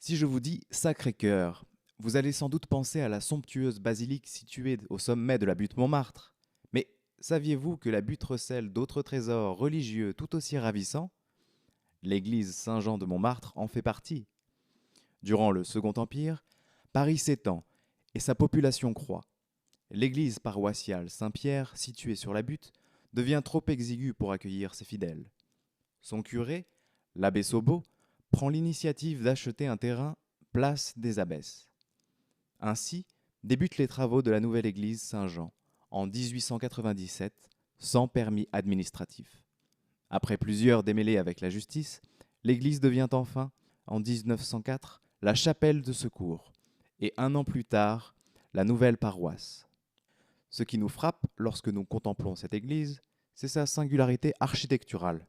Si je vous dis Sacré-Cœur, vous allez sans doute penser à la somptueuse basilique située au sommet de la butte Montmartre. Mais saviez-vous que la butte recèle d'autres trésors religieux tout aussi ravissants? L'église Saint-Jean de Montmartre en fait partie. Durant le Second Empire, Paris s'étend et sa population croît. L'église paroissiale Saint-Pierre, située sur la butte, devient trop exiguë pour accueillir ses fidèles. Son curé, l'abbé Saubeau, prend l'initiative d'acheter un terrain place des Abbesses. Ainsi débutent les travaux de la nouvelle église Saint-Jean en 1897, sans permis administratif. Après plusieurs démêlés avec la justice, l'église devient enfin, en 1904, la chapelle de secours, et un an plus tard, la nouvelle paroisse. Ce qui nous frappe lorsque nous contemplons cette église, c'est sa singularité architecturale.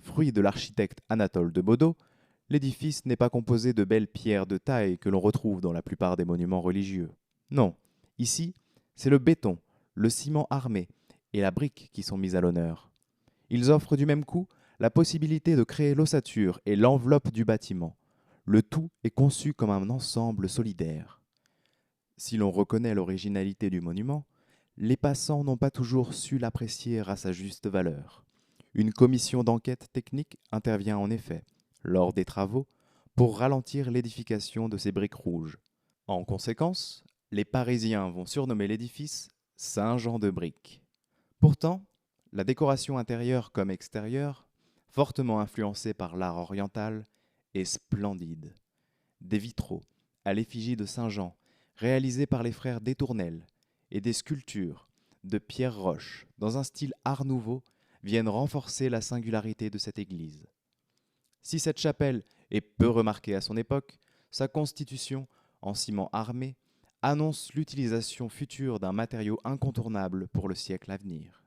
Fruit de l'architecte Anatole de Baudot, l'édifice n'est pas composé de belles pierres de taille que l'on retrouve dans la plupart des monuments religieux. Non, ici, c'est le béton, le ciment armé et la brique qui sont mis à l'honneur. Ils offrent du même coup la possibilité de créer l'ossature et l'enveloppe du bâtiment. Le tout est conçu comme un ensemble solidaire. Si l'on reconnaît l'originalité du monument, les passants n'ont pas toujours su l'apprécier à sa juste valeur. Une commission d'enquête technique intervient en effet, lors des travaux, pour ralentir l'édification de ces briques rouges. En conséquence, les Parisiens vont surnommer l'édifice Saint-Jean-de-Briques. Pourtant, la décoration intérieure comme extérieure, fortement influencée par l'art oriental, est splendide. Des vitraux, à l'effigie de Saint-Jean, réalisés par les frères Détournel, et des sculptures de Pierre Roche, dans un style art nouveau, viennent renforcer la singularité de cette église. Si cette chapelle est peu remarquée à son époque, sa constitution, en ciment armé, annonce l'utilisation future d'un matériau incontournable pour le siècle à venir.